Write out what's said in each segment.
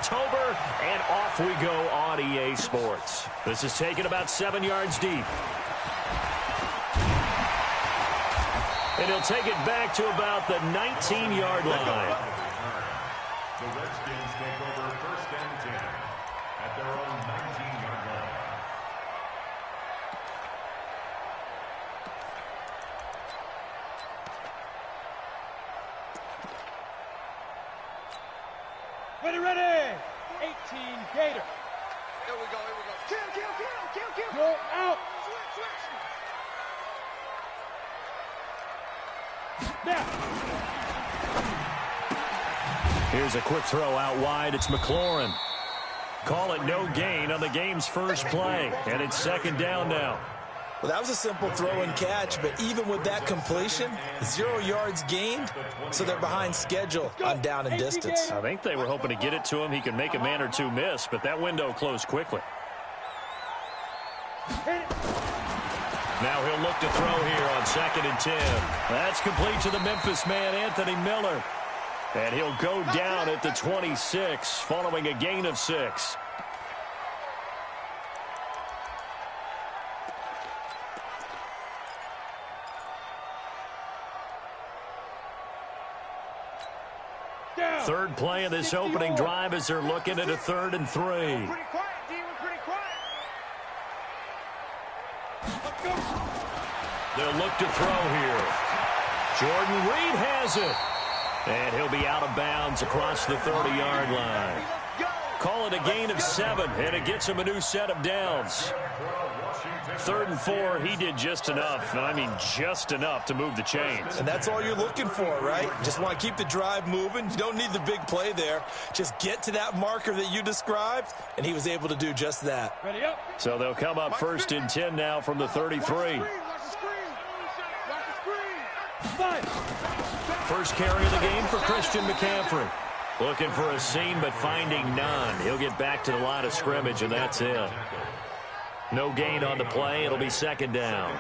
October, and off we go on EA Sports. This is taken about 7 yards deep. And he'll take it back to about the 19-yard line. The Redskins take over 1st and 10 at their own 19-yard line. Ready. 18 Gator. Here we go. Kill. Go out. Switch. Now. Here's a quick throw out wide. It's McLaurin. Call it no gain on the game's first play. And it's 2nd down now. Well, that was a simple throw and catch, but even with that completion, 0 yards gained, so they're behind schedule on down and distance. I think they were hoping to get it to him. He could make a man or two miss, but that window closed quickly. Now he'll look to throw here on 2nd and 10. That's complete to the Memphis man, Anthony Miller. And he'll go down at the 26 following a gain of 6. Third play of this opening drive as they're looking at a 3rd and 3. Pretty quiet, D. We're pretty quiet. Let's go. They'll look to throw here. Jordan Reed has it. And he'll be out of bounds across the 30-yard line. Call it a gain of 7, and it gets him a new set of downs. 3rd and 4, he did just enough. I mean, just enough to move the chains. And that's all you're looking for, right? Just want to keep the drive moving. You don't need the big play there. Just get to that marker that you described, and he was able to do just that. Ready up. So they'll come up 1st and 10 now from the 33. First carry of the game for Christian McCaffrey. Looking for a seam, but finding none. He'll get back to the line of scrimmage, and that's it. No gain on the play. It'll be 2nd down.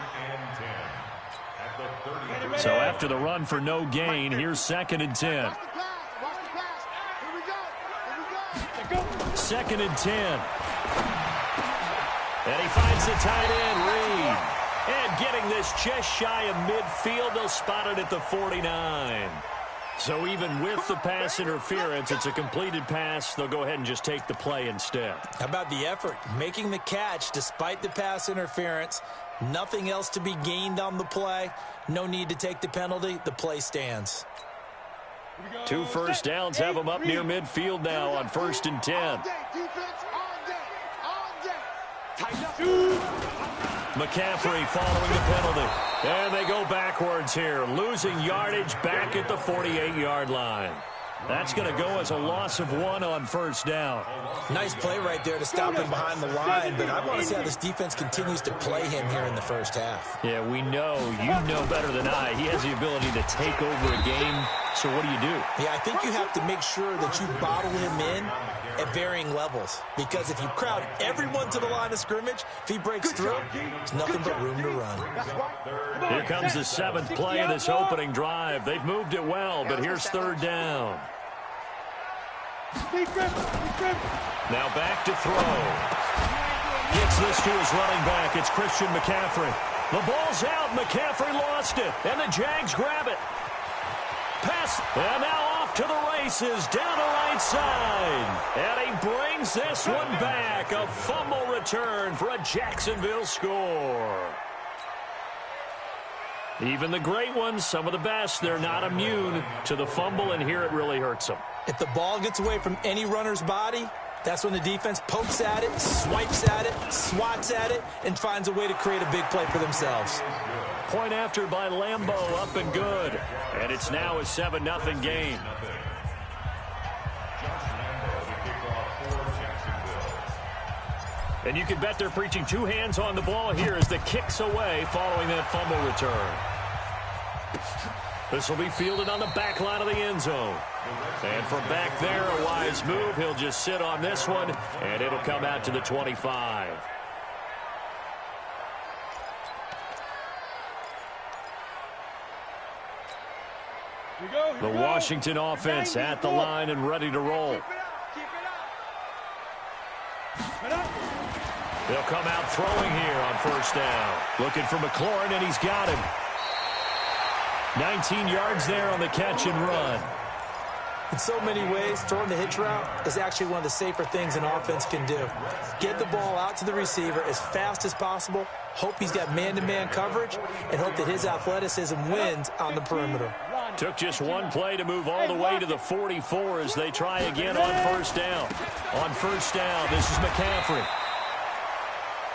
So after the run for no gain, here's 2nd and 10. 2nd and 10. And he finds the tight end, Reed. And getting this just shy of midfield, they'll spot it at the 49. So even with the pass interference, it's a completed pass. They'll go ahead and just take the play instead. How about the effort? Making the catch despite the pass interference. Nothing else to be gained on the play. No need to take the penalty. The play stands. 2 first downs have them up near midfield now on 1st and 10. McCaffrey following the penalty. And they go backwards here, losing yardage back at the 48-yard line. That's going to go as a loss of 1 on 1st down. Nice play right there to stop him behind the line, but I want to see how this defense continues to play him here in the first half. Yeah, we know. You know better than I. He has the ability to take over a game. So what do? Yeah, I think you have to make sure that you bottle him in at varying levels, because if you crowd everyone to the line of scrimmage, if he breaks through, there's nothing but room to run. Here comes the 7th play of this opening drive. They've moved it well, but here's 3rd down. Now back to throw. Gets this to his running back. It's Christian McCaffrey. The ball's out. McCaffrey lost it, and the Jags grab it. Pass, and now off to the races, down the right side. And he brings this one back. A fumble return for a Jacksonville score. Even the great ones, some of the best, they're not immune to the fumble, and here it really hurts them. If the ball gets away from any runner's body, that's when the defense pokes at it, swipes at it, swats at it, and finds a way to create a big play for themselves. Point after by Lambeau, up and good. And it's now a 7-0 game. And you can bet they're preaching 2 hands on the ball here as the kick's away following that fumble return. This will be fielded on the back line of the end zone. And from back there, a wise move. He'll just sit on this one, and it'll come out to the 25. The Washington offense at the line and ready to roll. They'll come out throwing here on first down. Looking for McLaurin, and he's got him. 19 yards there on the catch and run. In so many ways, throwing the hitch route is actually one of the safer things an offense can do. Get the ball out to the receiver as fast as possible, hope he's got man-to-man coverage, and hope that his athleticism wins on the perimeter. Took just one play to move all the way to the 44 as they try again on first down. On first down, this is McCaffrey.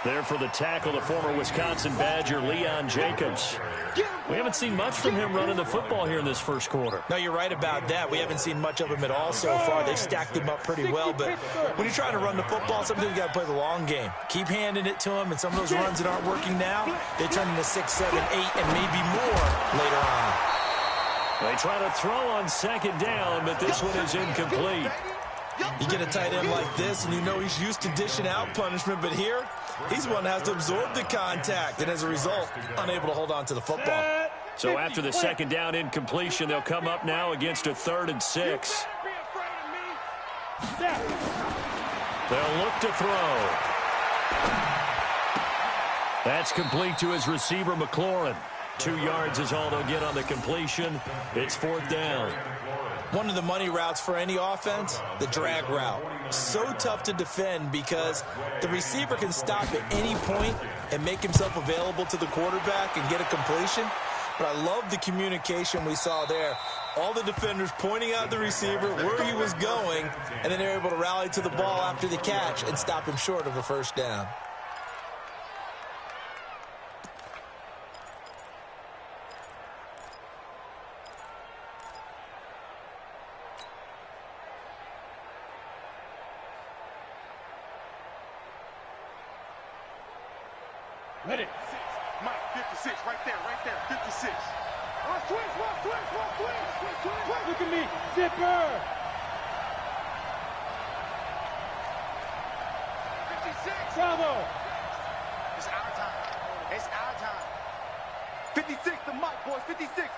There for the tackle, the former Wisconsin Badger, Leon Jacobs. We haven't seen much from him running the football here in this first quarter. No, you're right about that. We haven't seen much of him at all so far. They've stacked him up pretty well, but when you're trying to run the football, sometimes you got to play the long game. Keep handing it to him, and some of those runs that aren't working now, they turn into 6, 7, 8, and maybe more later on. They try to throw on second down, but this one is incomplete. You get a tight end like this, and you know he's used to dishing out punishment, but here, he's the one that has to absorb the contact, and as a result, unable to hold on to the football. So after the second down incompletion, they'll come up now against a 3rd and 6. They'll look to throw. That's complete to his receiver, McLaurin. 2 yards is all they'll get on the completion. It's 4th down. One of the money routes for any offense, the drag route. So tough to defend because the receiver can stop at any point and make himself available to the quarterback and get a completion. But I love the communication we saw there. All the defenders pointing out the receiver where he was going, and then they're able to rally to the ball after the catch and stop him short of a first down. Ready. Mike, 56, right there, 56. Look at me, zipper. 56. Bravo. It's our time. It's our time. 56, the Mike boys, 56.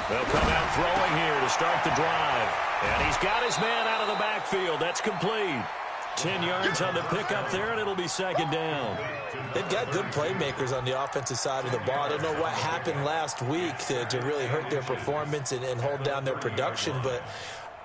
They'll come out throwing here to start the drive. And he's got his man out of the backfield. That's complete. 10 yards on the pickup there, and it'll be second down. They've got good playmakers on the offensive side of the ball. I don't know what happened last week to really hurt their performance and hold down their production, but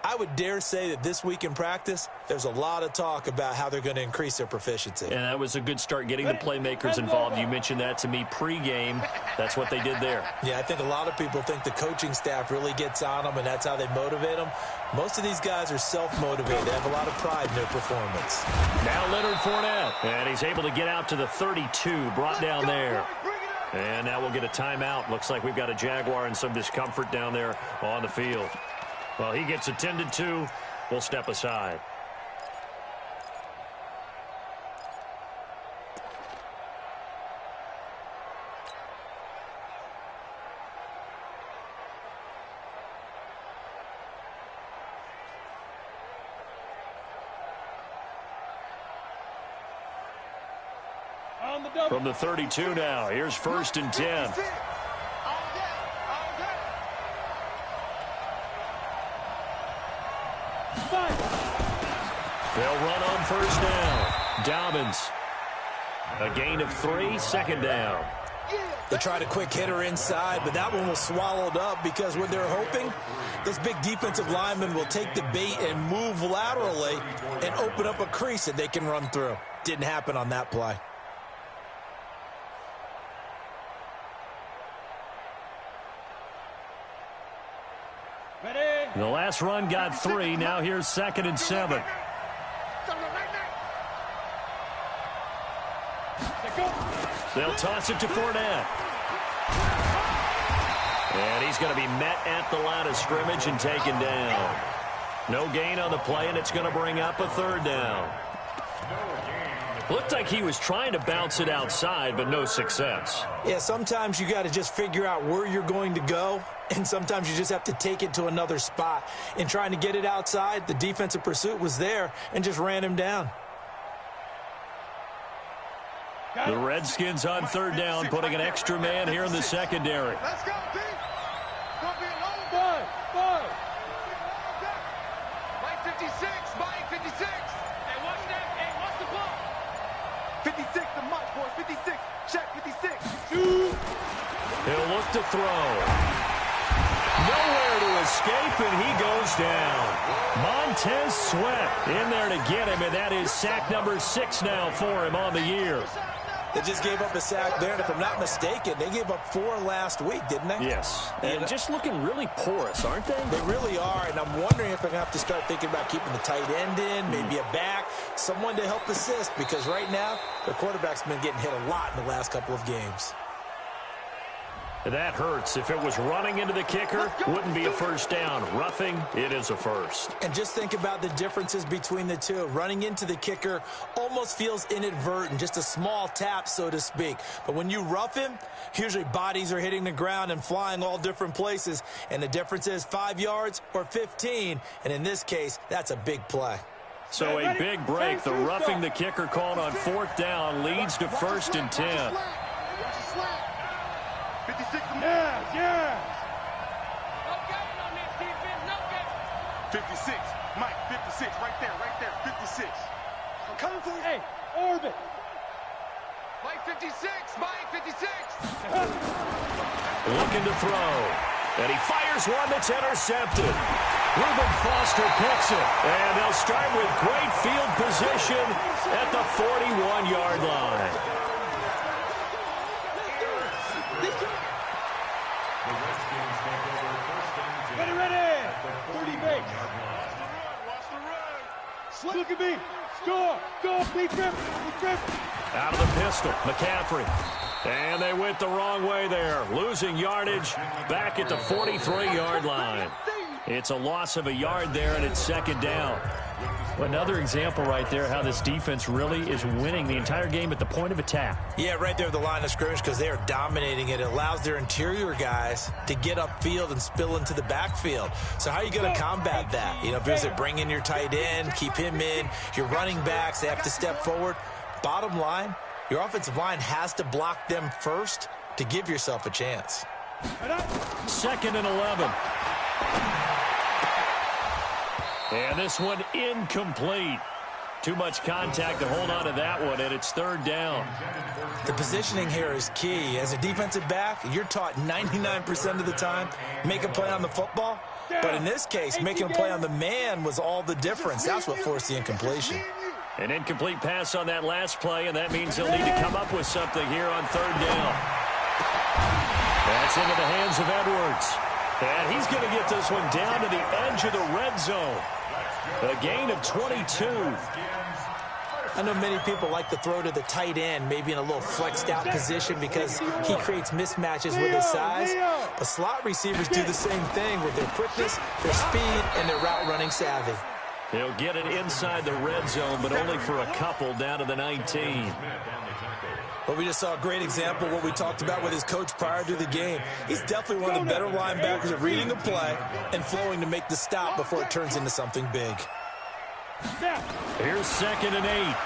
I would dare say that this week in practice, there's a lot of talk about how they're going to increase their proficiency. And that was a good start getting the playmakers involved. You mentioned that to me pregame. That's what they did there. Yeah, I think a lot of people think the coaching staff really gets on them, and that's how they motivate them. Most of these guys are self-motivated. They have a lot of pride in their performance. Now Leonard Fournette, and he's able to get out to the 32, brought down there. And now we'll get a timeout. Looks like we've got a Jaguar and some discomfort down there on the field. Well, he gets attended to. We'll step aside. From the 32 now, here's 1st and 10. They'll run on first down. Dobbins. A gain of 3, second down. They tried a quick hitter inside, but that one was swallowed up because what they're hoping, this big defensive lineman will take the bait and move laterally and open up a crease that they can run through. Didn't happen on that play. The last run got 3. Now here's 2nd and 7. They'll toss it to Fournette. And he's going to be met at the line of scrimmage and taken down. No gain on the play, and it's going to bring up a 3rd down. Looked like he was trying to bounce it outside, but no success. Yeah, sometimes you got to just figure out where you're going to go, and sometimes you just have to take it to another spot. In trying to get it outside, the defensive pursuit was there and just ran him down. The Redskins on 3rd down, putting an extra man here in the secondary. Let's go, D. Don't be alone. Five. Mike 56, Mike 56. Hey, watch that. back to throw. Nowhere to escape, and he goes down. Montez Sweat in there to get him, and that is sack number 6 now for him on the year. They just gave up a sack there, and if I'm not mistaken, they gave up 4 last week, didn't they? Yes, and just looking really porous, aren't they? They really are, and I'm wondering if they're going to have to start thinking about keeping the tight end in, maybe a back, someone to help assist, because right now, their quarterback's been getting hit a lot in the last couple of games. That hurts. If it was running into the kicker, wouldn't be a first down. Roughing, it is a first. And just think about the differences between the two. Running into the kicker almost feels inadvertent, just a small tap, so to speak. But when you rough him, usually bodies are hitting the ground and flying all different places. And the difference is 5 yards or 15. And in this case, that's a big play. So a big break. The roughing the kicker called on 4th down leads to 1st and 10. 56. Yes. No gain on this defense. No gain. 56. Mike, 56. Right there. 56. I'm coming for you. Hey, orbit. Mike 56. Mike 56. Looking to throw. And he fires one that's intercepted. Reuben Foster picks it. And they'll start with great field position at the 41-yard line. Ready. 30 base. Look at me. Score. Go. Big trip. Out of the pistol, McCaffrey. And they went the wrong way there. Losing yardage back at the 43-yard line. It's a loss of a yard there, and it's 2nd down. Another example right there how this defense really is winning the entire game at the point of attack. Yeah, right there at the line of scrimmage because they are dominating it. It allows their interior guys to get upfield and spill into the backfield. So how are you going to combat that? You know, because they bring in your tight end, keep him in. Your running backs, they have to step forward. Bottom line, your offensive line has to block them first to give yourself a chance. 2nd and 11. And this one incomplete. Too much contact to hold on to that one, and it's 3rd down. The positioning here is key. As a defensive back, you're taught 99% of the time, make a play on the football. But in this case, making a play on the man was all the difference. That's what forced the incompletion. An incomplete pass on that last play, and that means he'll need to come up with something here on 3rd down. That's into the hands of Edwards. And he's going to get this one down to the edge of the red zone. A gain of 22. I know many people like to throw to the tight end, maybe in a little flexed out position because he creates mismatches with his size. But slot receivers do the same thing with their quickness, their speed, and their route running savvy. He'll get it inside the red zone, but only for a couple down to the 19. But we just saw a great example of what we talked about with his coach prior to the game. He's definitely one of the better linebackers at reading the play and flowing to make the stop before it turns into something big. Here's 2nd and 8.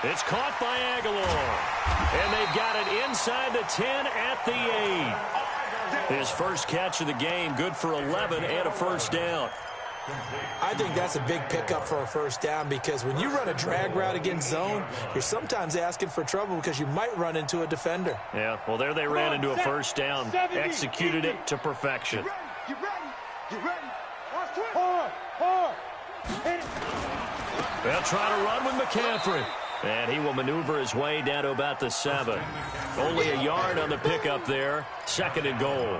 It's caught by Aguilar. And they've got it inside the 10 at the 8. His first catch of the game, good for 11 and a first down. I think that's a big pickup for a first down because when you run a drag route against zone, you're sometimes asking for trouble because you might run into a defender. Yeah, well, there they ran into a first down, executed it to perfection. You ready? Hard. They'll try to run with McCaffrey. And he will maneuver his way down to about the 7. Only a yard on the pickup there. 2nd and goal.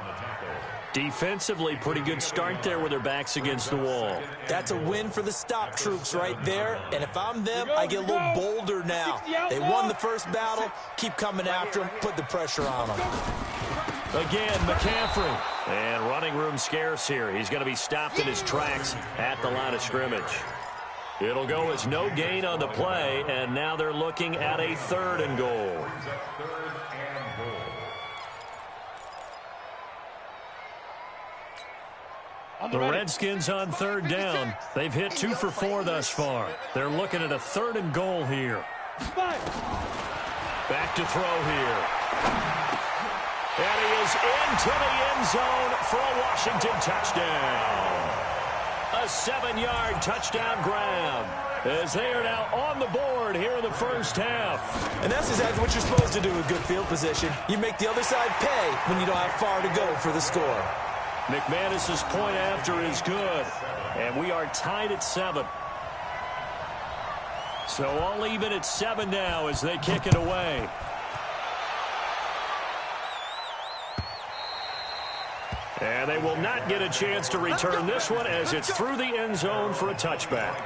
Defensively, pretty good start there with their backs against the wall. That's a win for the stop troops right there. And if I'm them, I get a little bolder now. They won the first battle. Keep coming after them. Put the pressure on them. Again, McCaffrey. And running room scarce here. He's going to be stopped in his tracks at the line of scrimmage. It'll go as no gain on the play, and now they're looking at a 3rd and goal. The Redskins on 3rd down. They've hit 2 for 4 thus far. They're looking at a 3rd and goal here. Back to throw here. And he is into the end zone for a Washington touchdown. A 7-yard touchdown grab. as they are now on the board here in the first half. And that's exactly what you're supposed to do with good field position. You make the other side pay when you don't have far to go for the score. McManus's point after is good, and we are tied at 7. So all even at 7 now as they kick it away. And they will not get a chance to return this one as it's through the end zone for a touchback.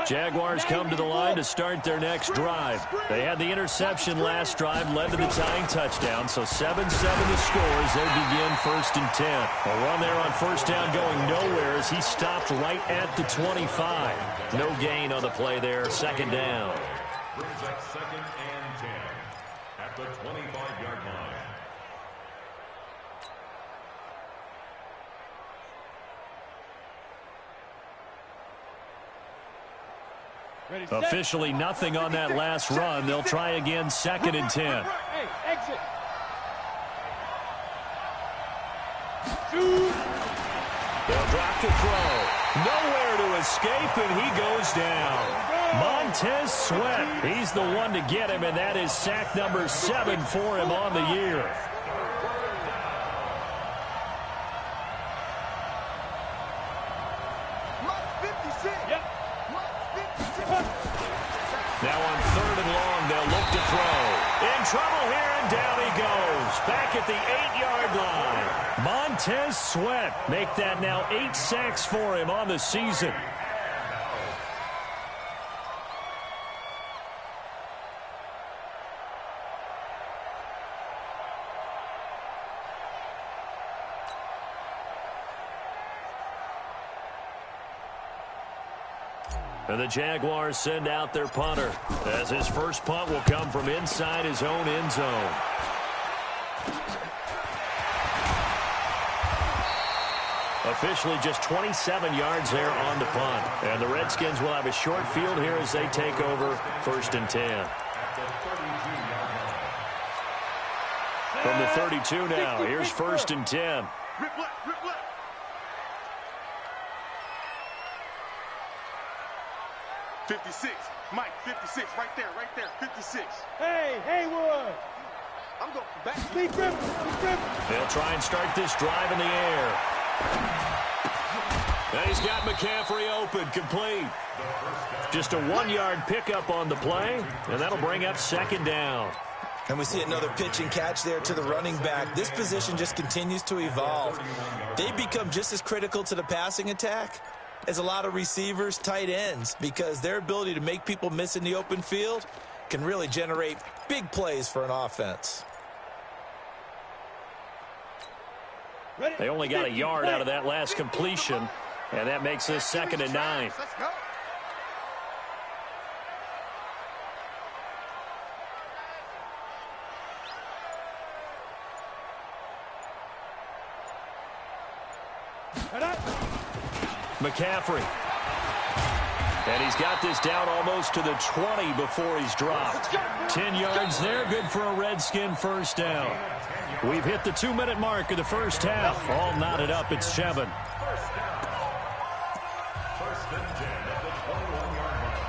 Jaguars come to the line to start their next drive. They had the interception last drive, led to the tying touchdown, so 7-7 the score as they begin 1st and 10. A run there on first down going nowhere as he stopped right at the 25. No gain on the play there, 2nd down. Brings up 2nd and 10 at the 25-yard line. Officially nothing on that last run. They'll try again 2nd and 10. Hey, exit. They'll drop to throw. Nowhere to escape, and he goes down. Montez Sweat, he's the one to get him, and that is sack number 7 for him on the year. Now on 3rd and long, they'll look to throw. In trouble here, and down he goes. Back at the 8-yard line. Montez Sweat make that now 8 sacks for him on the season. And the Jaguars send out their punter, as his first punt will come from inside his own end zone. Officially just 27 yards there on the punt. And the Redskins will have a short field here as they take over 1st and 10. From the 32 now, here's 1st and 10. 56. Mike, 56. Right there, 56. Hey, Haywood. I'm going back. Lee Griffin. They'll try and start this drive in the air. And he's got McCaffrey open, complete. Just a 1-yard pickup on the play, and that'll bring up 2nd down. And we see another pitch and catch there to the running back. This position just continues to evolve. They become just as critical to the passing attack as a lot of receivers, tight ends, because their ability to make people miss in the open field can really generate big plays for an offense. They only got a yard out of that last completion, and that makes this 2nd and 9. Let's go. McCaffrey. And he's got this down almost to the 20 before he's dropped. 10 yards there, good for a Redskin first down. We've hit the 2-minute mark of the first half. All knotted up at 7. 1st and 10 at the 21-yard line.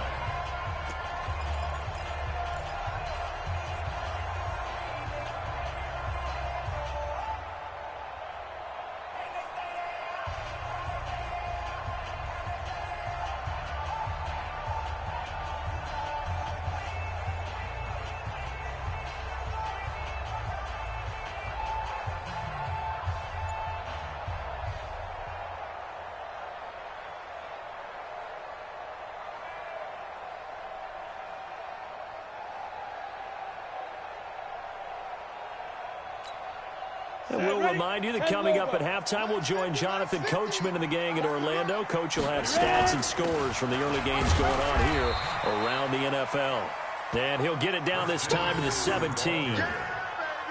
And we'll remind you that coming up at halftime, we'll join Jonathan Coachman and the gang in Orlando. Coach will have stats and scores from the early games going on here around the NFL. And he'll get it down this time to the 17.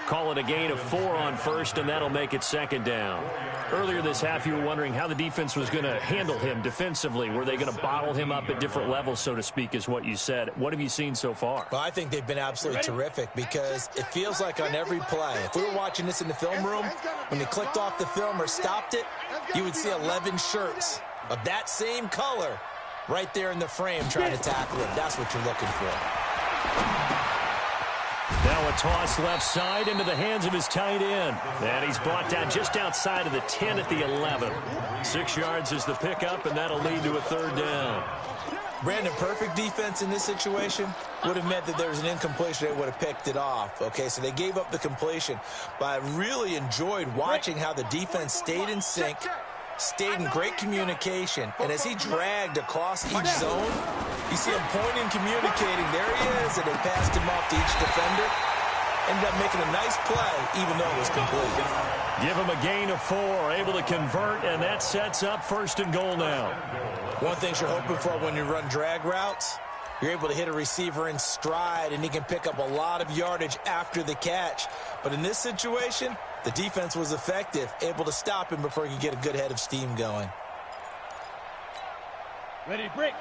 Call it a gain of 4 on first, and that'll make it second down. Earlier this half, you were wondering how the defense was going to handle him defensively. Were they going to bottle him up at different levels, so to speak, is what you said. What have you seen so far? Well, I think they've been absolutely terrific because it feels like on every play, if we were watching this in the film room, when they clicked off the film or stopped it, you would see 11 shirts of that same color right there in the frame trying to tackle him. That's what you're looking for. Now a toss left side into the hands of his tight end. And he's brought down just outside of the 10 at the 11. 6 yards is the pickup, and that'll lead to a third down. Brandon, perfect defense in this situation would have meant that there was an incompletion. They would have picked it off. Okay, so they gave up the completion. But I really enjoyed watching how the defense stayed in sync, stayed in great communication, and as he dragged across each zone, you see him pointing, communicating. There he is, and they passed him off to each defender. Ended up making a nice play, even though it was complete. Give him a gain of 4, able to convert, and that sets up first and goal now. One thing you're hoping for when you run drag routes, you're able to hit a receiver in stride, and he can pick up a lot of yardage after the catch. But in this situation, the defense was effective, able to stop him before he could get a good head of steam going. Ready, break.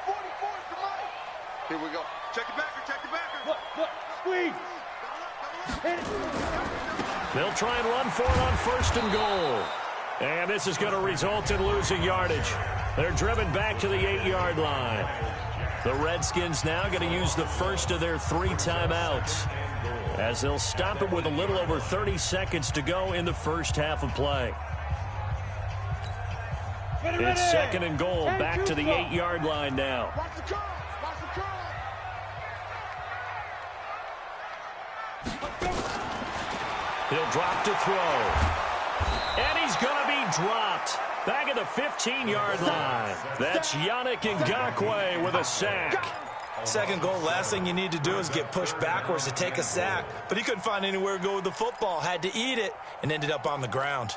44 to Mike. Here we go. Check it backer, check it backer. Look, squeeze. Hit it. They'll try and run for it on first and goal. And this is going to result in losing yardage. They're driven back to the 8-yard line. The Redskins now going to use the first of their 3 timeouts, as they'll stop it with a little over 30 seconds to go in the first half of play. It's second and goal, back to the 8-yard line now. Watch the curl. Watch the curl. He'll drop to throw. And he's going to be dropped back at the 15-yard line. That's Yannick Ngakoue with a sack. Second goal, last thing you need to do is get pushed backwards to take a sack. But he couldn't find anywhere to go with the football, had to eat it, and ended up on the ground.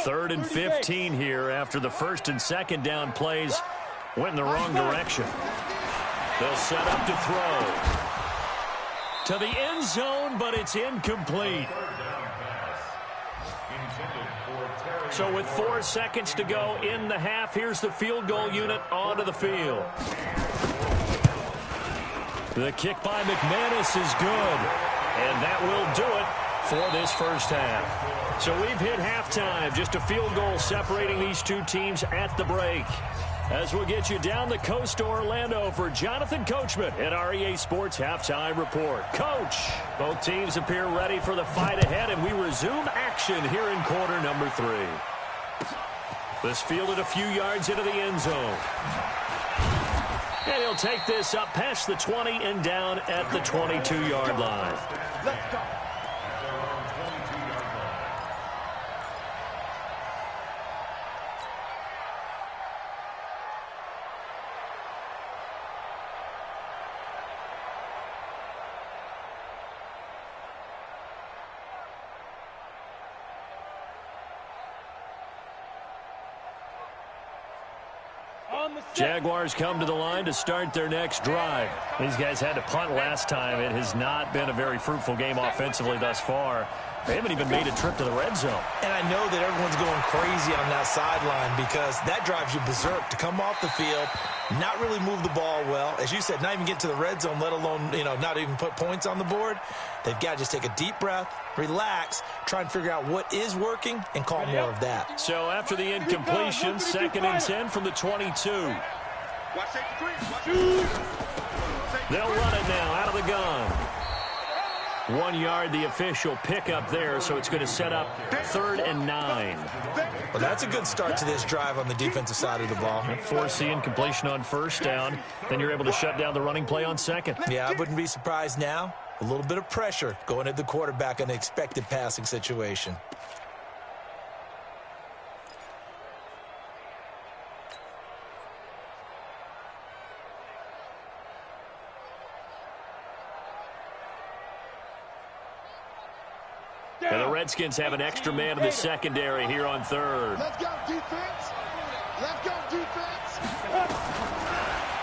Third and 15 here after the first and second down plays went in the wrong direction. They'll set up to throw. To the end zone, but it's incomplete. So with 4 seconds to go in the half, here's the field goal unit onto the field. The kick by McManus is good, and that will do it for this first half. So we've hit halftime, just a field goal separating these two teams at the break. As we'll get you down the coast to Orlando for Jonathan Coachman at our EA Sports Halftime Report. Coach, both teams appear ready for the fight ahead, and we resume action here in quarter number 3. This fielded a few yards into the end zone. And he'll take this up past the 20 and down at the 22-yard line. Let's go. Jaguars come to the line to start their next drive. These guys had to punt last time. It has not been a very fruitful game offensively thus far. They haven't even made a trip to the red zone. And I know that everyone's going crazy on that sideline because that drives you berserk to come off the field, not really move the ball well. As you said, not even get to the red zone, let alone, not even put points on the board. They've got to just take a deep breath, relax, try and figure out what is working, and call more of that. So after the incompletion, second and 10 from the 22. Watch safety 3. They'll run it now out of the gun. 1 yard, the official pickup there, so it's going to set up 3rd and 9. Well, that's a good start to this drive on the defensive side of the ball. Force the incompletion on first down, then you're able to shut down the running play on second. Yeah, I wouldn't be surprised now. A little bit of pressure going at the quarterback in an expected passing situation. And the Redskins have an extra man in the secondary here on 3rd. Let's go, defense. Let's go, defense.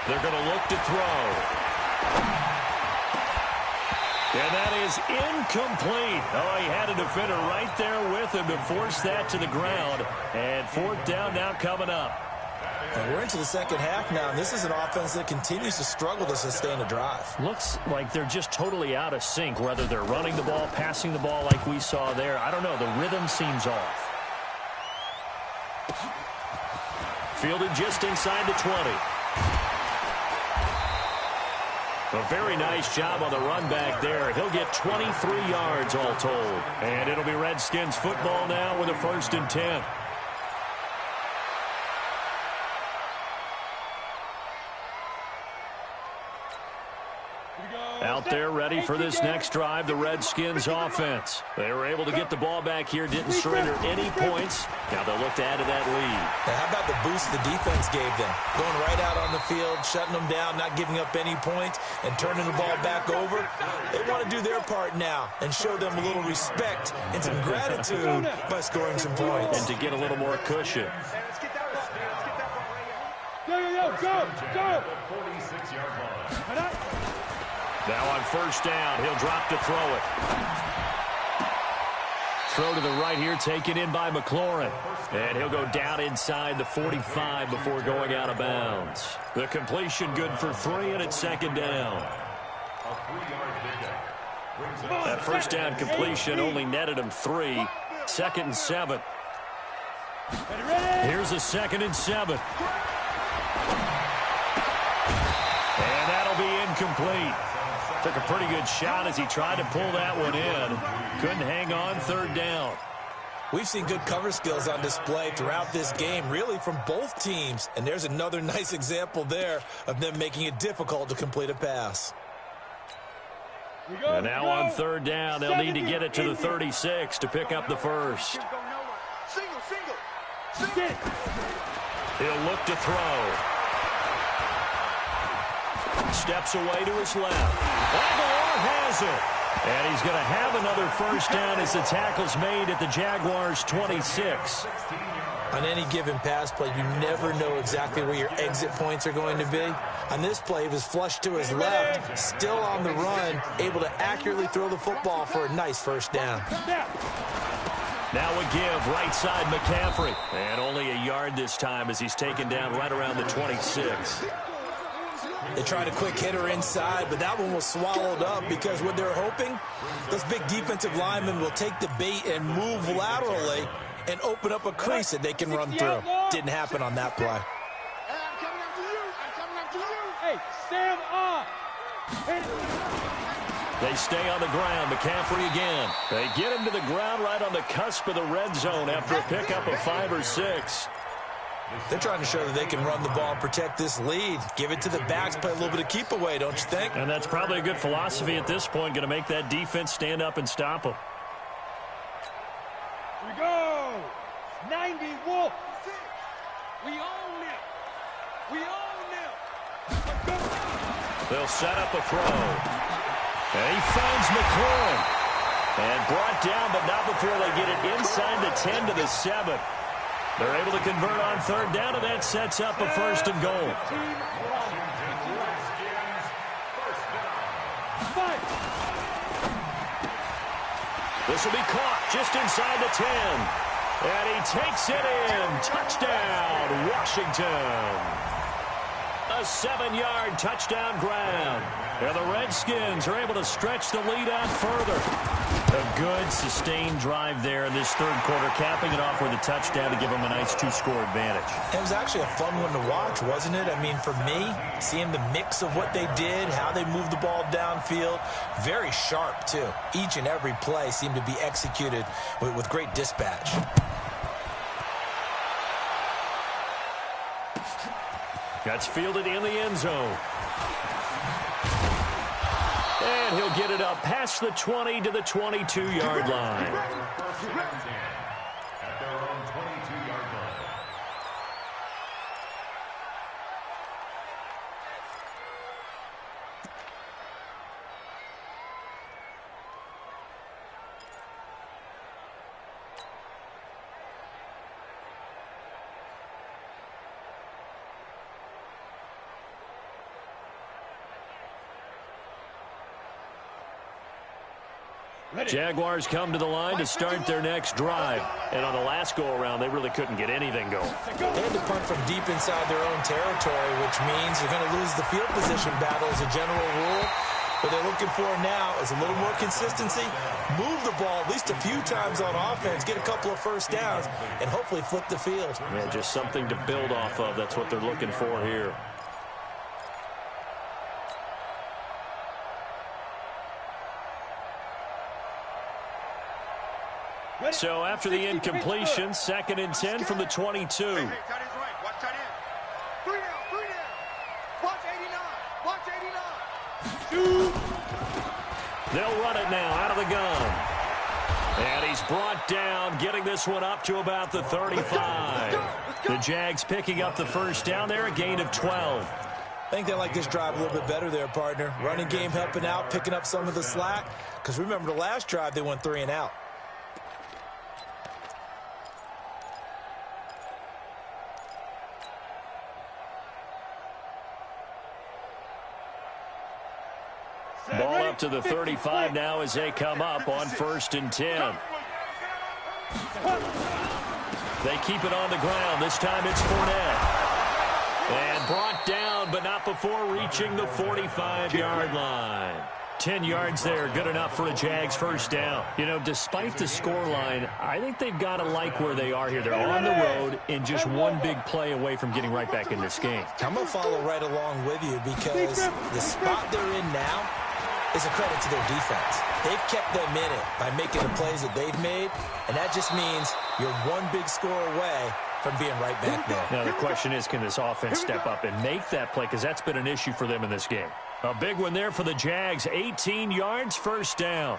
They're going to look to throw. And that is incomplete. Oh, he had a defender right there with him to force that to the ground. And fourth down now coming up. And we're into the second half now, and this is an offense that continues to struggle to sustain a drive. Looks like they're just totally out of sync, whether they're running the ball, passing the ball like we saw there. I don't know. The rhythm seems off. Fielded just inside the 20. A very nice job on the run back there. He'll get 23 yards all told. And it'll be Redskins football now with a 1st and 10. Out there ready for this next drive, the Redskins offense. They were able to get the ball back here, didn't surrender any points. Now they'll look to add to that lead. Now, how about the boost the defense gave them? Going right out on the field, shutting them down, not giving up any points, and turning the ball back over. They want to do their part now and show them a little respect and some gratitude by scoring some points. And to get a little more cushion. Go. 46-yard line. Now on 1st down, he'll drop to throw it. Throw to the right here, taken in by McLaurin. And he'll go down inside the 45 before going out of bounds. The completion good for 3, and it's 2nd down. That 1st down completion only netted him 3. 2nd and 7. Here's a 2nd and 7. And that'll be incomplete. Took a pretty good shot as he tried to pull that one in. Couldn't hang on 3rd down. We've seen good cover skills on display throughout this game, really from both teams. And there's another nice example there of them making it difficult to complete a pass. And now on 3rd down, they'll need to get it to the 36 to pick up the 1st. Single. He'll look to throw. Steps away to his left. Aguilar has it. And he's going to have another 1st down as the tackle's made at the Jaguars' 26. On any given pass play, you never know exactly where your exit points are going to be. On this play, he was flushed to his left, still on the run, able to accurately throw the football for a nice 1st down. Now a give, right side McCaffrey. And only a yard this time as he's taken down right around the 26. They tried a quick hitter inside, but that one was swallowed up because what they're hoping, those big defensive linemen will take the bait and move laterally and open up a crease that they can run through. Didn't happen on that play. I'm coming after you. Hey, Sam on. They stay on the ground. McCaffrey again. They get him to the ground right on the cusp of the red zone after a pickup of 5 or 6. They're trying to show that they can run the ball and protect this lead. Give it to the backs, play a little bit of keep away, don't you think? And that's probably a good philosophy at this point, going to make that defense stand up and stop them. Here we go. 90 Wolf. We own them. We own them. They'll set up a throw. And he finds McLaurin. And brought down, but not before they get it inside the 10 to the 7. They're able to convert on 3rd down, and that sets up a 1st and goal. This will be caught just inside the 10. And he takes it in. Touchdown, Washington. A 7-yard touchdown grab. And the Redskins are able to stretch the lead out further. A good, sustained drive there in this 3rd quarter, capping it off with a touchdown to give them a nice 2-score advantage. It was actually a fun one to watch, wasn't it? I mean, for me, seeing the mix of what they did, how they moved the ball downfield, very sharp, too. Each and every play seemed to be executed with great dispatch. That's fielded in the end zone. And he'll get it up past the 20 to the 22-yard line. At their own 22-yard line. Jaguars come to the line to start their next drive. And on the last go-around, they really couldn't get anything going. They had to punt from deep inside their own territory, which means you're going to lose the field position battle as a general rule. What they're looking for now is a little more consistency, move the ball at least a few times on offense, get a couple of first downs, and hopefully flip the field. Yeah, just something to build off of. That's what they're looking for here. So after the incompletion, 2nd and 10 from the 22. Hey, tight end's right. Watch tight end. 3 down. Watch 89. Watch 89. They'll run it now out of the gun. And he's brought down, getting this one up to about the 35. The Jags picking up the first down there, a gain of 12. I think they like this drive a little bit better there, partner. Running game helping out, picking up some of the slack. Because remember the last drive, they went 3 and out. Ball up to the 35 now as they come up on 1st and 10. They keep it on the ground. This time it's Fournette. And brought down, but not before reaching the 45-yard line. 10 yards there, good enough for a Jags first down. You know, despite the scoreline, I think they've got to like where they are here. They're on the road and just one big play away from getting right back in this game. I'm going to follow right along with you because the spot they're in now is a credit to their defense. They've kept them in it by making the plays that they've made, and that just means you're one big score away from being right back there. Now, the question is, can this offense step up and make that play? Because that's been an issue for them in this game. A big one there for the Jags. 18 yards, first down.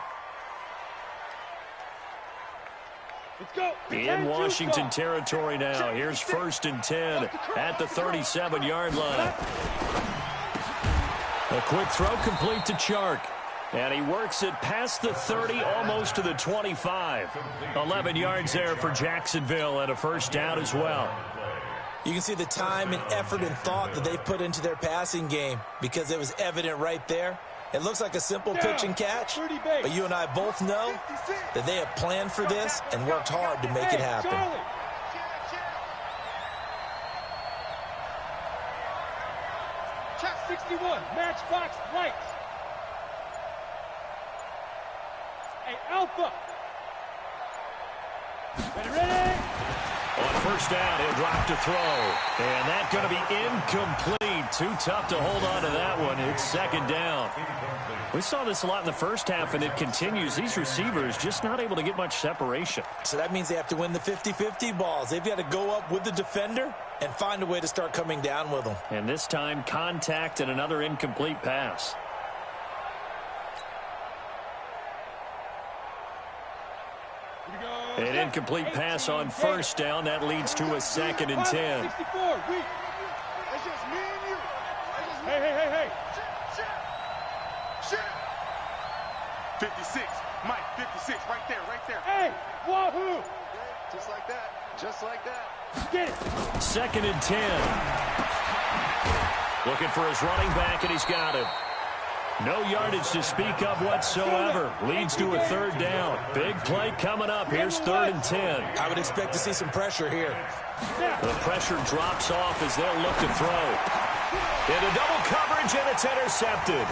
Let's go. In Washington territory now. Here's 1st and 10 at the 37-yard line. A quick throw complete to Chark. And he works it past the 30, almost to the 25. 11 yards there for Jacksonville and a first down as well. You can see the time and effort and thought that they put into their passing game because it was evident right there. It looks like a simple pitch and catch, but you and I both know that they have planned for this and worked hard to make it happen. Check 61, matchbox lights. Hey, Alpha. Ready? On first down, he'll drop to throw. And that's going to be incomplete. Too tough to hold on to that one. It's 2nd down. We saw this a lot in the first half, and it continues. These receivers just not able to get much separation. So that means they have to win the 50-50 balls. They've got to go up with the defender and find a way to start coming down with them. And this time, contact and another incomplete pass. An incomplete pass on first down. That leads to a 2nd and 10. 64, That's just me and you. Hey. Shit. 56. Mike, 56. Right there. Hey, wahoo. Just like that. Get it. 2nd and 10. Looking for his running back, and he's got it. No yardage to speak of whatsoever. Leads to a 3rd down. Big play coming up. Here's 3rd and 10. I would expect to see some pressure here. The pressure drops off as they'll look to throw. Into double coverage, and it's intercepted.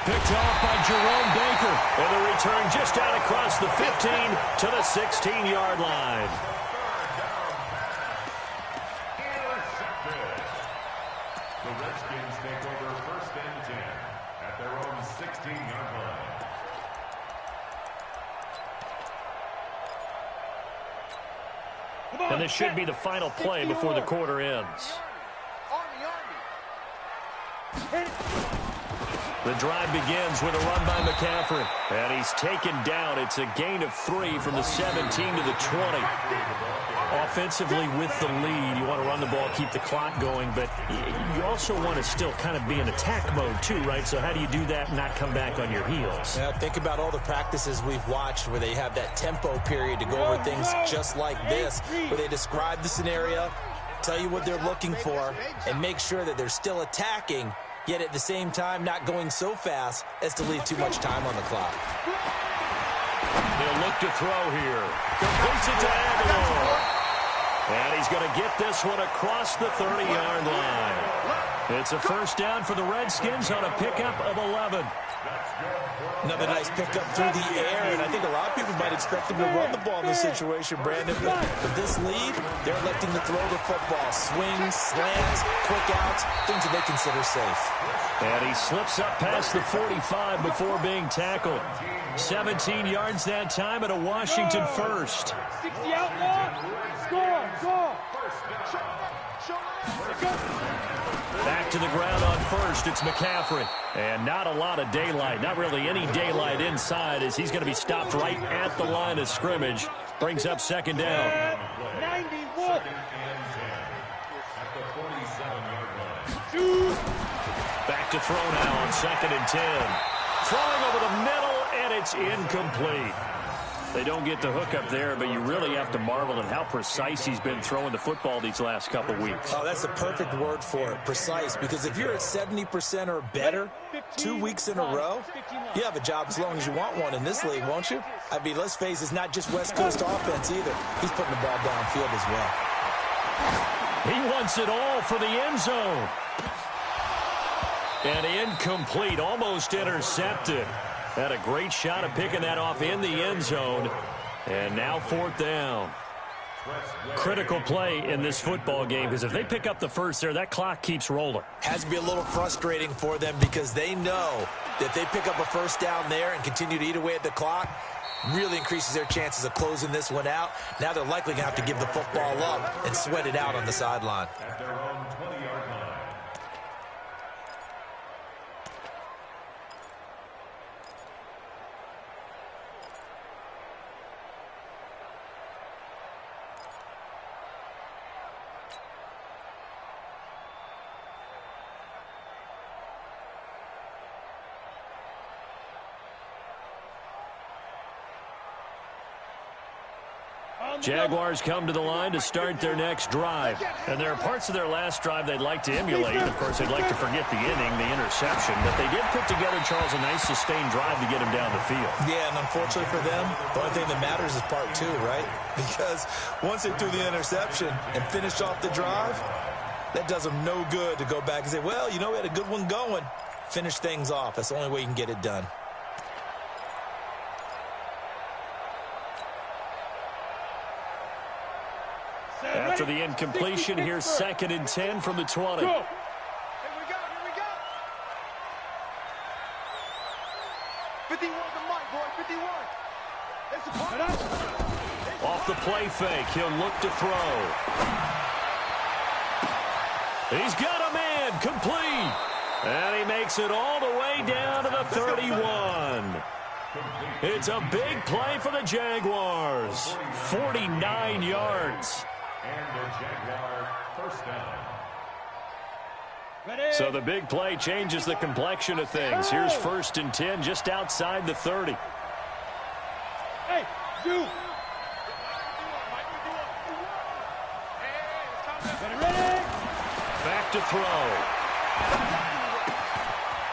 Picked off by Jerome Baker. And the return just out across the 15 to the 16-yard line. The Redskins take over 1st and 10 at their own 16-yard line. And this should be the final play before the quarter ends. The drive begins with a run by McCaffrey. And he's taken down. It's a gain of 3 from the 17 to the 20. Offensively with the lead, you want to run the ball, keep the clock going, but you also want to still kind of be in attack mode too, right? So how do you do that and not come back on your heels? Yeah, think about all the practices we've watched where they have that tempo period to go over things just like this, where they describe the scenario, tell you what they're looking for, and make sure that they're still attacking, yet at the same time not going so fast as to leave too much time on the clock. He'll look to throw here. Completes it to Aguilar. And he's going to get this one across the 30-yard line. It's a first down for the Redskins on a pickup of 11. Another nice pickup through the air, and I think a lot of people might expect them to run the ball in this situation, Brandon. But with this lead, they're electing to throw the football. Swings, slants, quick outs, things that they consider safe. And he slips up past the 45 before being tackled. 17 yards that time at a Washington first. 60 outlaw. Score. Back to the ground on first. It's McCaffrey. And not a lot of daylight. Not really any daylight inside as he's going to be stopped right at the line of scrimmage. Brings up second down. 91. Back to throw now on 2nd and 10. Throwing over the middle, and it's incomplete. They don't get the hook up there, but you really have to marvel at how precise he's been throwing the football these last couple weeks. Oh, that's the perfect word for it, precise, because if you're at 70% or better 2 weeks in a row, you have a job as long as you want one in this league, won't you? I mean, let's face it, it's not just West Coast offense either. He's putting the ball downfield as well. He wants it all for the end zone. And incomplete, almost intercepted. Had a great shot of picking that off in the end zone. And now 4th down. Critical play in this football game because if they pick up the first there, that clock keeps rolling. Has to be a little frustrating for them because they know that they pick up a first down there and continue to eat away at the clock, really increases their chances of closing this one out. Now they're likely going to have to give the football up and sweat it out on the sideline. At their own 20-yard line. Jaguars come to the line to start their next drive. And there are parts of their last drive they'd like to emulate. Of course, they'd like to forget the inning, the interception. But they did put together, Charles, a nice sustained drive to get him down the field. Yeah, and unfortunately for them, the only thing that matters is part 2, right? Because once they threw the interception and finished off the drive, that does them no good to go back and say, well, you know, we had a good one going. Finish things off. That's the only way you can get it done. After the incompletion, here's 2nd and 10 from the 20. Here we go. 51 the mic, boy. 51. It's a point. Off the play fake, he'll look to throw. He's got a man, complete. And he makes it all the way down to the 31. It's a big play for the Jaguars. 49 yards. And the Jaguar first down. So the big play changes the complexion of things. Here's 1st and 10 just outside the 30. Hey, you. Ready? Back to throw.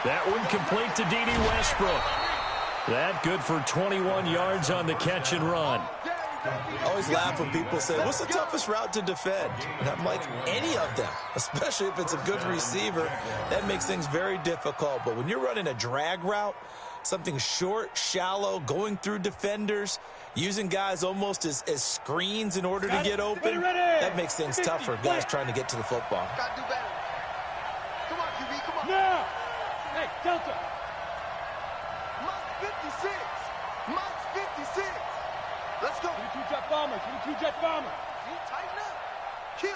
That one complete to D.D. Westbrook. That good for 21 yards on the catch and run. I always laugh when people say, what's the toughest route to defend? And I'm like, any of them, especially if it's a good receiver. That makes things very difficult. But when you're running a drag route, something short, shallow, going through defenders, using guys almost as screens in order to get open, that makes things tough for guys trying to get to the football. Gotta do better. Come on, QB, come on. Now. Hey, Delta. Mike 56. Mike 56. Let's go. 22 jet bombers. 22 jet bombers. You tighten up. Kill.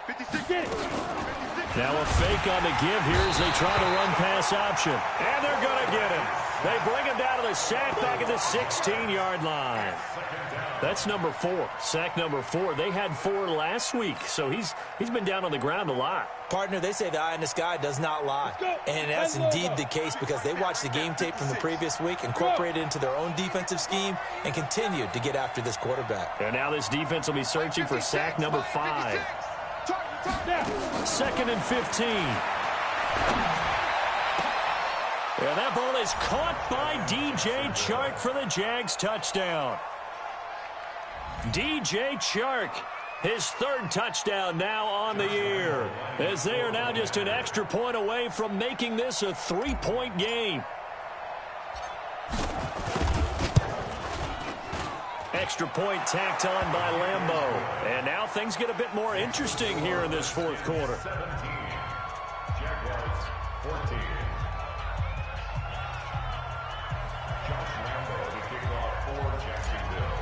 56. Get it. 56. Now a fake on the give here as they try to run pass option. And they're going to get him. They bring him down to the sack back at the 16-yard line. That's number 4. Sack number 4. They had 4 last week, so he's been down on the ground a lot. Partner, they say the eye in the sky does not lie. And that's indeed the case because they watched the game tape from the previous week, incorporated it into their own defensive scheme, and continued to get after this quarterback. And now this defense will be searching for sack number 5. 2nd and 15. And that ball is caught by DJ Chark for the Jags touchdown. DJ Chark, his third touchdown now on the year, as they are now just an extra point away from making this a 3-point game. Extra point tacked on by Lambo. And now things get a bit more interesting here in this fourth quarter. 17. Jaguars 14. Josh Lambo to kick off for Jacksonville.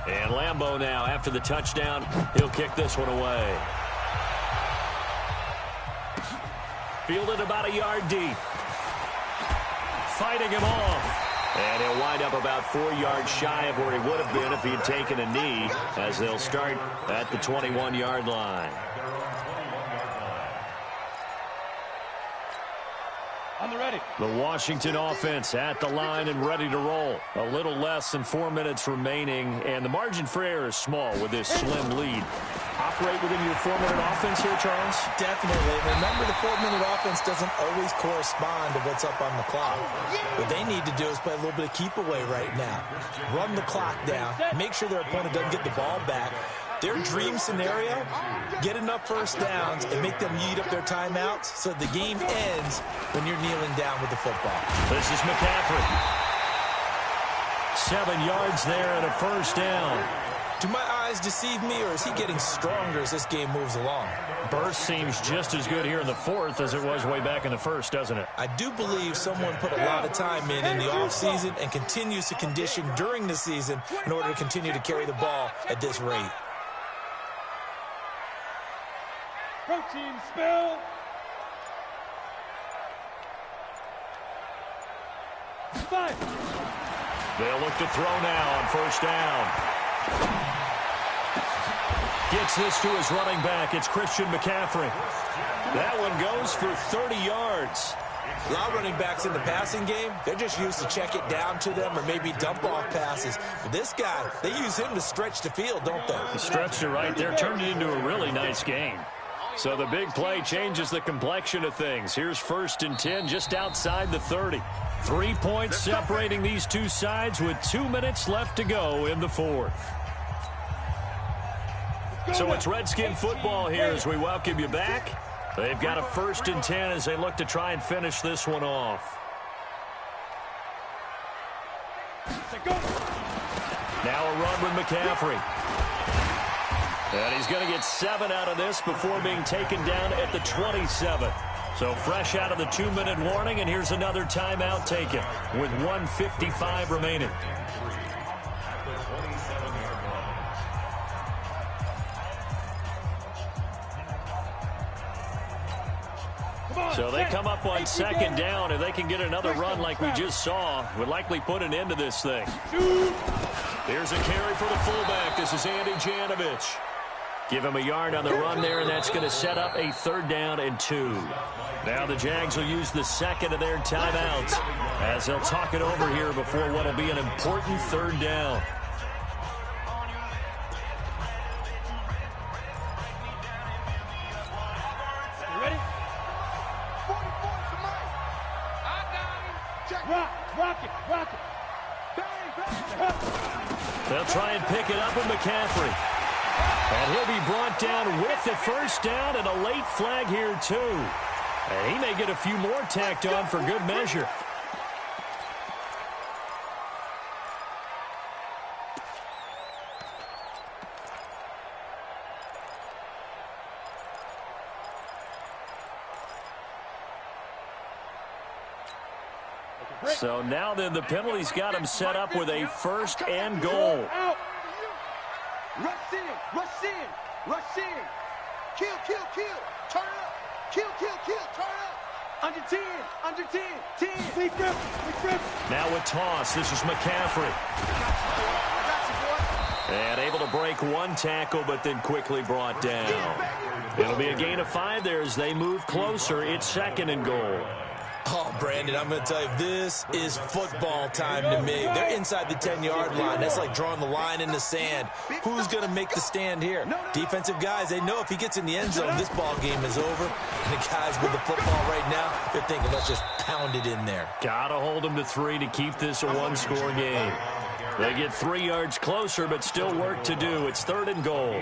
And Lambo now, after the touchdown, he'll kick this one away. Fielded about a yard deep. Fighting him off. And he'll wind up about 4 yards shy of where he would have been if he had taken a knee, as they'll start at the 21-yard line. On the ready. The Washington offense at the line and ready to roll. A little less than 4 minutes remaining, and the margin for error is small with this slim lead. Operate within your 4-minute offense here, Charles? Definitely. Remember, the 4-minute offense doesn't always correspond to what's up on the clock. What they need to do is play a little bit of keep away right now. Run the clock down. Make sure their opponent doesn't get the ball back. Their dream scenario, get enough first downs and make them eat up their timeouts so the game ends when you're kneeling down with the football. This is McCaffrey. 7 yards there and a first down. Do my eyes deceive me, or is he getting stronger as this game moves along? Burst seems just as good here in the fourth as it was way back in the first, doesn't it? I do believe someone put a lot of time in the offseason and continues to condition during the season in order to continue to carry the ball at this rate. Protein spill. Five. They'll look to throw now on first down. Gets this to his running back. It's Christian McCaffrey. That one goes for 30 yards. A lot of running backs in the passing game, they're just used to check it down to them or maybe dump off passes. But this guy, they use him to stretch the field, don't they? He stretched it right there, turned it into a really nice game. So the big play changes the complexion of things. Here's 1st and 10 just outside the 30. 3 points separating these two sides with 2 minutes left to go in the fourth. So it's Redskin football here as we welcome you back. They've got a 1st and 10 as they look to try and finish this one off. Now a run with McCaffrey. And he's going to get 7 out of this before being taken down at the 27. So fresh out of the 2-minute warning, and here's another timeout taken with 1:55 remaining. So they come up on 2nd down, and they can get another run like we just saw. Would likely put an end to this thing. Here's a carry for the fullback. This is Andy Janovich. Give him a yard on the run there, and that's going to set up a 3rd down and 2. Now the Jags will use the second of their timeouts as they'll talk it over here before what will be an important 3rd down. Ready? Rock it. They'll try and pick it up with McCaffrey. And he'll be brought down with the 1st down and a late flag here, too. And he may get a few more tacked on for good measure. So now then the penalty's got him set up with a 1st and goal. Rush in. Kill. Turn it up. Kill. Turn it up. Under 10. 10. Big grip. Now a toss. This is McCaffrey. I got you, boy. And able to break one tackle, but then quickly brought down. It'll be a gain of 5 there as they move closer. It's 2nd and goal. Oh, Brandon, I'm going to tell you, this is football time to me. They're inside the 10-yard line. That's like drawing the line in the sand. Who's going to make the stand here? Defensive guys, they know if he gets in the end zone, this ball game is over. And the guys with the football right now, they're thinking, let's just pounded in there. Gotta hold them to 3 to keep this a one-score game. They get 3 yards closer, but still work to do. It's 3rd and goal.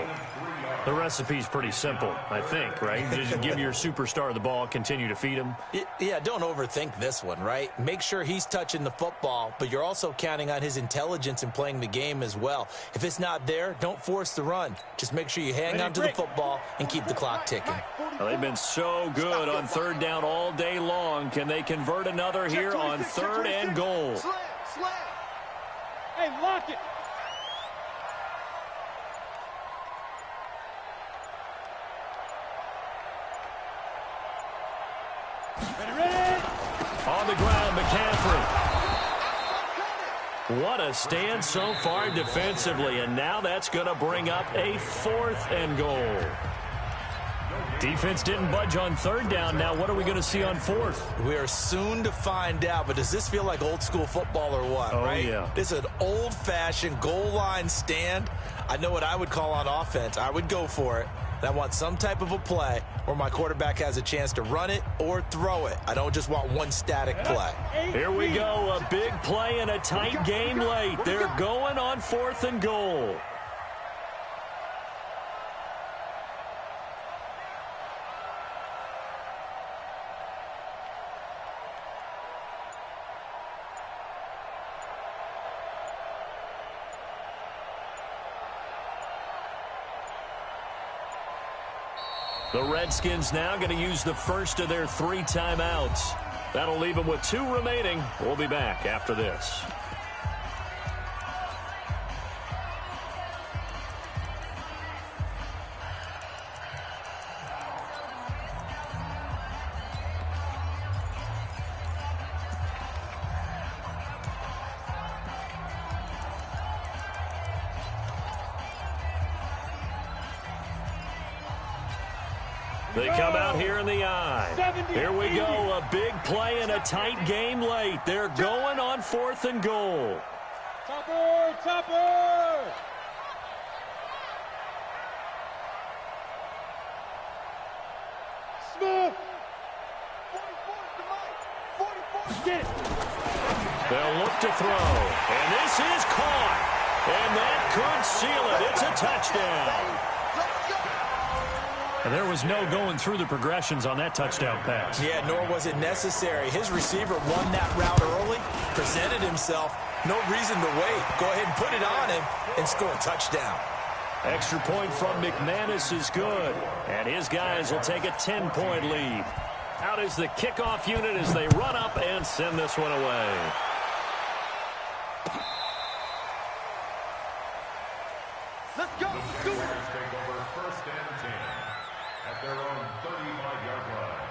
The recipe's pretty simple, I think, right? Just give your superstar the ball, continue to feed him. Yeah, don't overthink this one, right? Make sure he's touching the football, but you're also counting on his intelligence in playing the game as well. If it's not there, don't force the run. Just make sure you hang on to the football and keep the clock ticking. Well, they've been so good on 3rd down all day long. Can they convert another here on 3rd and goal? Slam, slam. Hey, lock it. Ready. On the ground, McCaffrey. What a stand so far defensively, and now that's going to bring up a 4th and goal. Defense didn't budge on 3rd down. Now what are we going to see on 4th? We are soon to find out, but does this feel like old school football or what, right? Yeah. This is an old-fashioned goal line stand. I know what I would call on offense. I would go for it. And I want some type of a play where my quarterback has a chance to run it or throw it. I don't just want one static play. Here we go, a big play and a tight game late. They're going on 4th and goal. The Redskins now going to use the first of their 3 timeouts. That'll leave them with 2 remaining. We'll be back after this. They come out here in the eye. Here we go, a big play and a tight game late. They're going on 4th and goal. Topper, topper. Smith. 44, get it. They'll look to throw, and this is caught. And that could seal it. It's a touchdown. And there was no going through the progressions on that touchdown pass. Yeah, nor was it necessary. His receiver won that route early, presented himself. No reason to wait. Go ahead and put it on him and score a touchdown. Extra point from McManus is good. And his guys will take a 10-point lead. Out is the kickoff unit as they run up and send this one away. Let's go. Do it. Take over 1st and 10 at their own 35-yard line.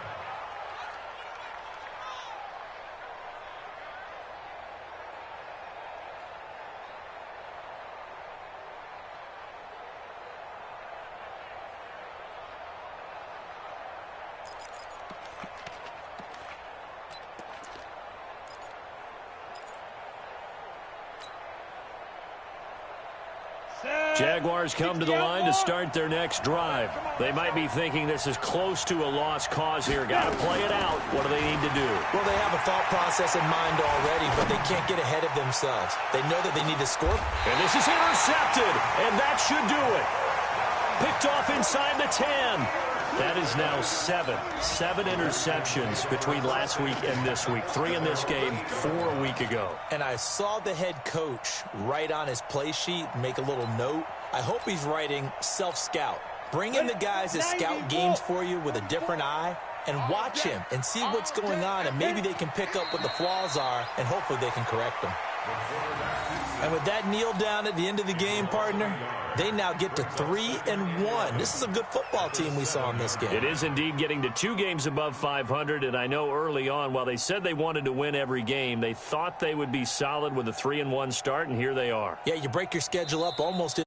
Jaguars come to the line to start their next drive. They might be thinking this is close to a lost cause here. Got to play it out. What do they need to do? Well, they have a thought process in mind already, but they can't get ahead of themselves. They know that they need to score. And this is intercepted, and that should do it. Picked off inside the 10. That is now 7 interceptions between last week and this week. 3 in this game, 4 a week ago. And I saw the head coach write on his play sheet, make a little note. I hope he's writing self-scout. Bring in the guys that scout games for you with a different eye and watch him and see what's going on, and maybe they can pick up what the flaws are, and hopefully they can correct them. And with that kneel down at the end of the game, partner, they now get to 3-1. This is a good football team we saw in this game. It is indeed getting to 2 games above 500, and I know early on, while they said they wanted to win every game, they thought they would be solid with a 3-1 start, and here they are. Yeah, you break your schedule up almost